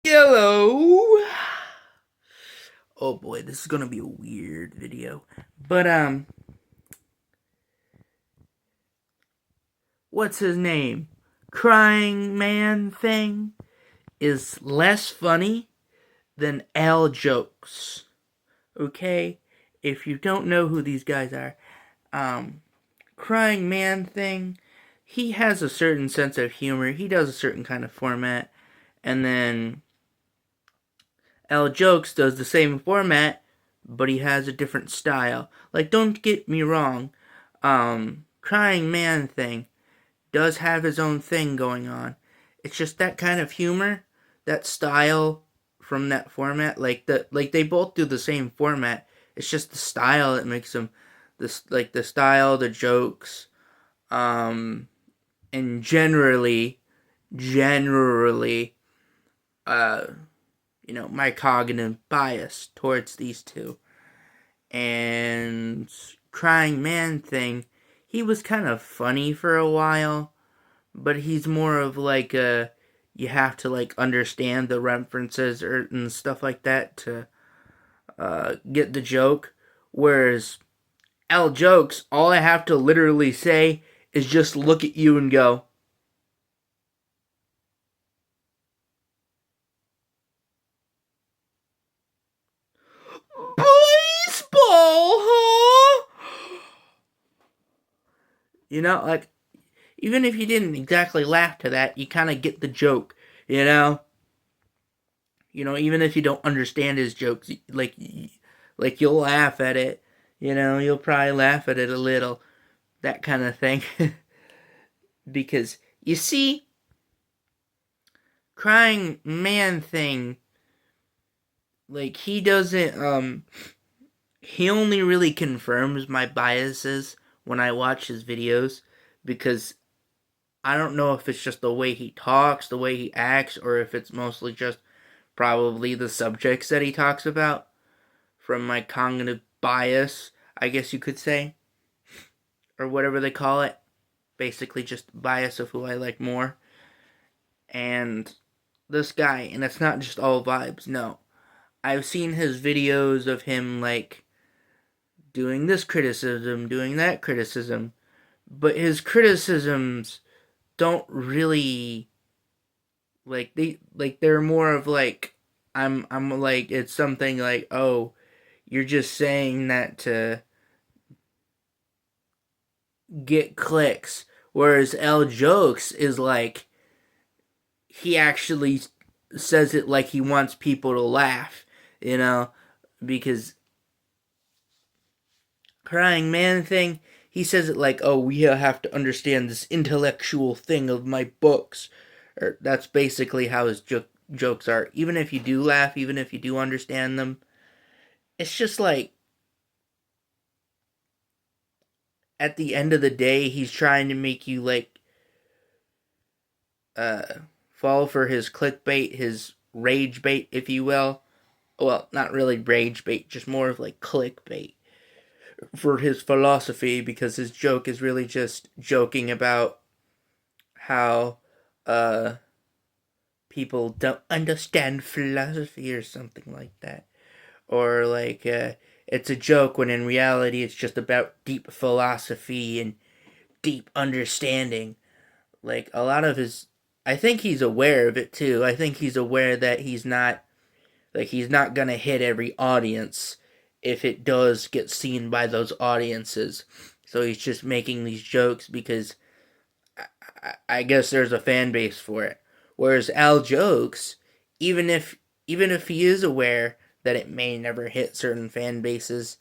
Hello. Oh boy, this is gonna be a weird video. But what's his name? Crying man thing is less funny than Aljokes. Okay? If you don't know who these guys are, Crying man thing, he has a certain sense of humor. He does a certain kind of format, and then Aljokes does the same format, but he has a different style. Like, don't get me wrong, Crying Man thing does have his own thing going on. It's just that kind of humor, that style from that format. Like they both do the same format. It's just the style that makes them this, like the style, the jokes, and generally, uh, my cognitive bias towards these two. And Crying Man thing, he was kind of funny for a while, but he's more of like a, you have to like understand the references and stuff like that to get the joke. Whereas Aljokes, all I have to literally say is just look at you and go, baseball, huh? Like, even if you didn't exactly laugh to that, you kind of get the joke, you know? Even if you don't understand his jokes, like you'll laugh at it, you'll probably laugh at it a little, that kind of thing. Because, you see, Crying Man thing, like, he doesn't, he only really confirms my biases when I watch his videos, because I don't know if it's just the way he talks, the way he acts, or if it's mostly just probably the subjects that he talks about from my cognitive bias, I guess you could say, or whatever they call it. Basically, just bias of who I like more. And this guy, and it's not just all vibes, no. I've seen his videos of him, like, doing this criticism, doing that criticism, but his criticisms don't really, they're more of like, I'm like, it's something like, oh, you're just saying that to get clicks, whereas Aljokes is like, he actually says it like he wants people to laugh, you know, because Crying Man thing, he says it like, oh, we have to understand this intellectual thing of my books. Or that's basically how his jokes are. Even if you do laugh, even if you do understand them, it's just like, at the end of the day, he's trying to make you like uh fall for his clickbait, his rage bait, if you will. Well, not really rage bait, just more of like clickbait for his philosophy, because his joke is really just joking about how uh people don't understand philosophy or something like that. Or like it's a joke when in reality it's just about deep philosophy and deep understanding. Like a lot of his, I think he's aware of it too. I think he's aware that he's not going to hit every audience if it does get seen by those audiences. So he's just making these jokes because I guess there's a fan base for it. Whereas Aljokes, even if even if he is aware that it may never hit certain fan bases,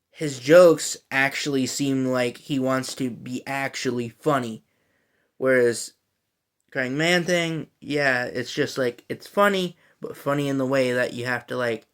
his jokes actually seem like he wants to be actually funny. Whereas Crying Man thing, yeah, it's just like, it's funny, but funny in the way that you have to like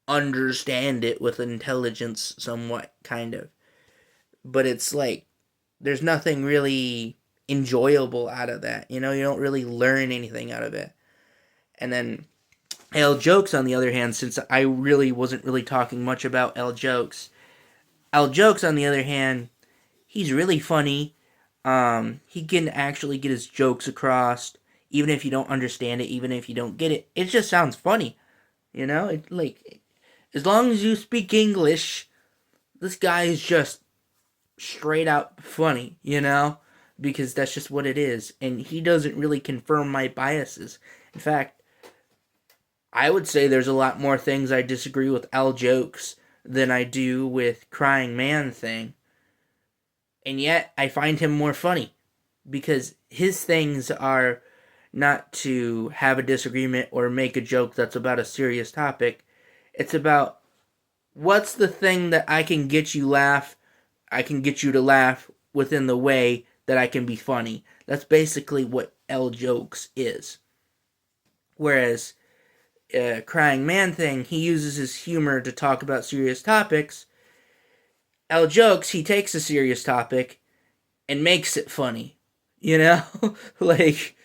understand it with intelligence somewhat, kind of. But it's like, there's nothing really enjoyable out of that. You don't really learn anything out of it. And then Aljokes, on the other hand, since I really wasn't really talking much about Aljokes, on the other hand, he's really funny. He can actually get his jokes across, even if you don't understand it, even if you don't get it, it just sounds funny. As long as you speak English, this guy is just straight out funny. Because that's just what it is. And he doesn't really confirm my biases. In fact, I would say there's a lot more things I disagree with Aljokes than I do with Crying Man Thing. And yet, I find him more funny. Because his things are not to have a disagreement or make a joke that's about a serious topic. It's about what's the thing that I can get you to laugh within the way that I can be funny. That's basically what Aljokes is. Whereas Crying Man Thing, he uses his humor to talk about serious topics. Aljokes, he takes a serious topic and makes it funny. Like,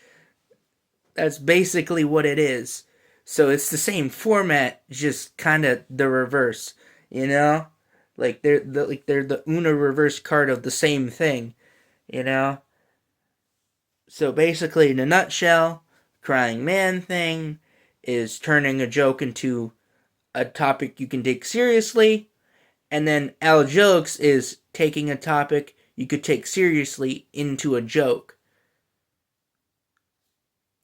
that's basically what it is. So it's the same format, just kind of the reverse. Like they're the Uno reverse card of the same thing. So basically, in a nutshell, Crying Man Thing is turning a joke into a topic you can take seriously, and then Aljokes is taking a topic you could take seriously into a joke.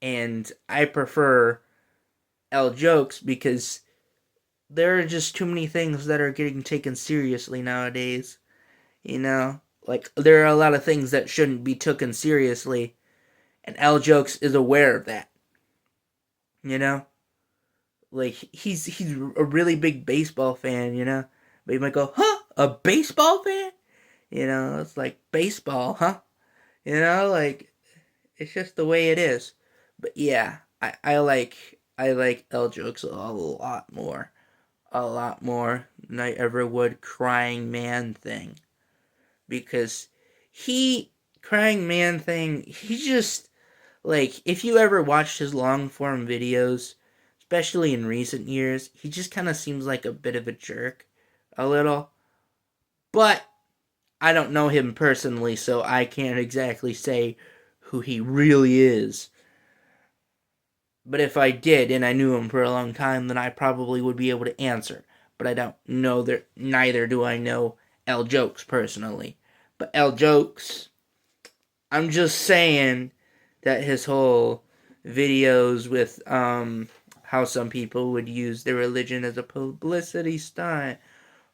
And I prefer Aljokes because there are just too many things that are getting taken seriously nowadays. Like, there are a lot of things that shouldn't be taken seriously, and Aljokes is aware of that. Like, he's a really big baseball fan. But you might go, huh? A baseball fan? It's like, baseball, huh? Like, it's just the way it is. But yeah, I like Aljokes a lot more than I ever would Crying Man Thing. Because Crying Man Thing, he just, like, if you ever watched his long form videos, especially in recent years, he just kind of seems like a bit of a jerk. A little. But I don't know him personally, so I can't exactly say who he really is. But if I did, and I knew him for a long time, then I probably would be able to answer. But I don't know that. Neither do I know Aljokes personally. But Aljokes, I'm just saying that his whole videos with how some people would use their religion as a publicity stunt,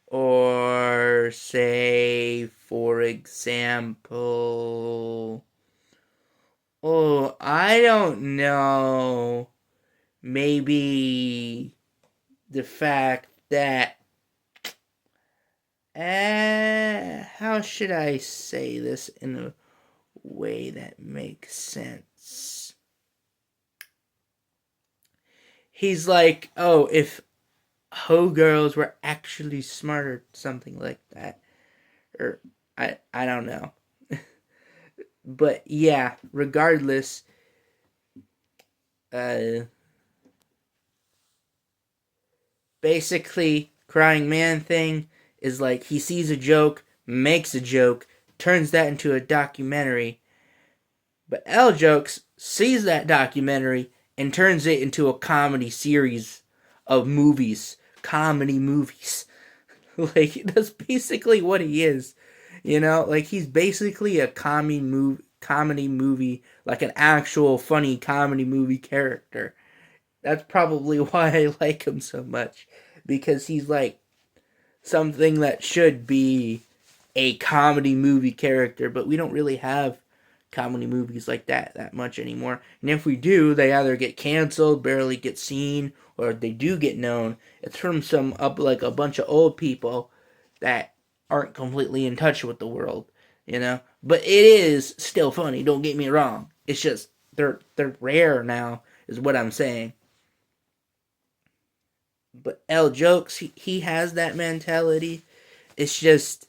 or say, for example, I don't know, maybe the fact that, how should I say this in a way that makes sense? He's like, oh, if ho girls were actually smart or something like that. Or, I don't know. But yeah, regardless, basically, Crying Man Thing is like, he sees a joke, makes a joke, turns that into a documentary. But Aljokes sees that documentary and turns it into a comedy series of movies. Comedy movies. Like, that's basically what he is. Like, he's basically a comedy movie, like an actual funny comedy movie character. That's probably why I like him so much. Because he's like something that should be a comedy movie character, but we don't really have comedy movies like that much anymore. And if we do, they either get canceled, barely get seen, or if they do get known, it's from like a bunch of old people that aren't completely in touch with the world, But it is still funny, don't get me wrong. It's just they're rare now, is what I'm saying. But Aljokes, he has that mentality. It's just,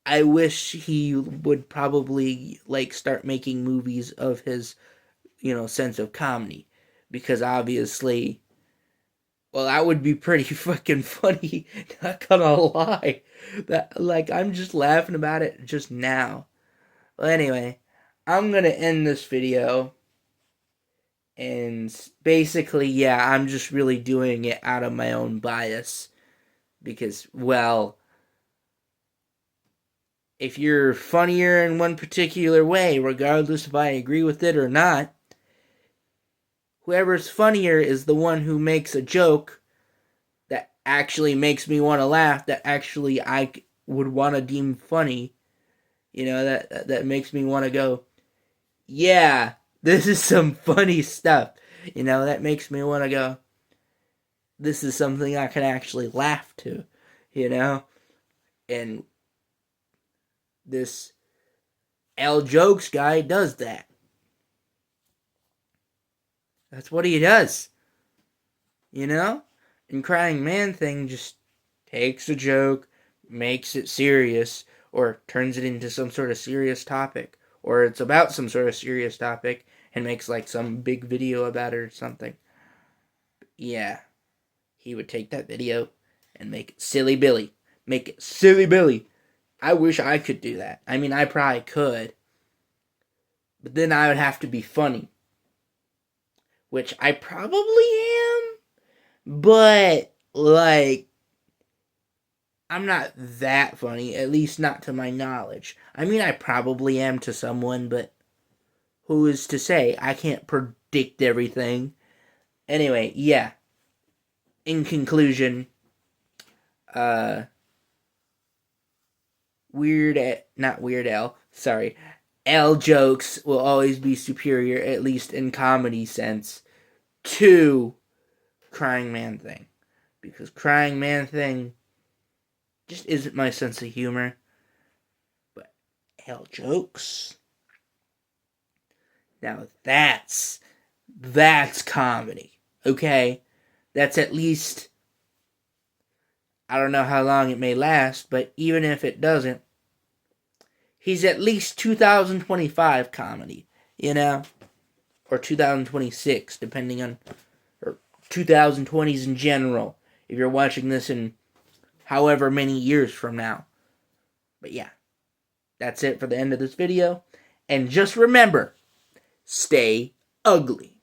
I wish he would probably like start making movies of his, sense of comedy, because obviously, well, that would be pretty fucking funny. Not gonna lie, that, like, I'm just laughing about it just now. Well, anyway, I'm gonna end this video And basically, yeah, I'm just really doing it out of my own bias. Because, well, if you're funnier in one particular way, regardless if I agree with it or not, whoever's funnier is the one who makes a joke that actually makes me want to laugh, that actually I would want to deem funny, that makes me want to go, yeah, this is some funny stuff, that makes me want to go, this is something I can actually laugh to, and this Aljokes guy does that. That's what he does, And Crying Man thing just takes a joke, makes it serious, or turns it into some sort of serious topic, or it's about some sort of serious topic, and makes like some big video about it or something. Yeah, he would take that video and make it Silly Billy. Make it Silly Billy. I wish I could do that. I mean, I probably could. But then I would have to be funny. Which I probably am. But, like, I'm not that funny. At least not to my knowledge. I mean, I probably am to someone, but who is to say? I can't predict everything. Anyway, yeah. In conclusion, not Weird Al, sorry, Aljokes will always be superior, at least in comedy sense, to Crying Man Thing. Because Crying Man Thing just isn't my sense of humor. But Aljokes, now that's comedy, okay? That's at least, I don't know how long it may last, but even if it doesn't, he's at least 2025 comedy, or 2026, depending on, or 2020s in general, if you're watching this in however many years from now. But yeah, that's it for the end of this video. And just remember, stay ugly.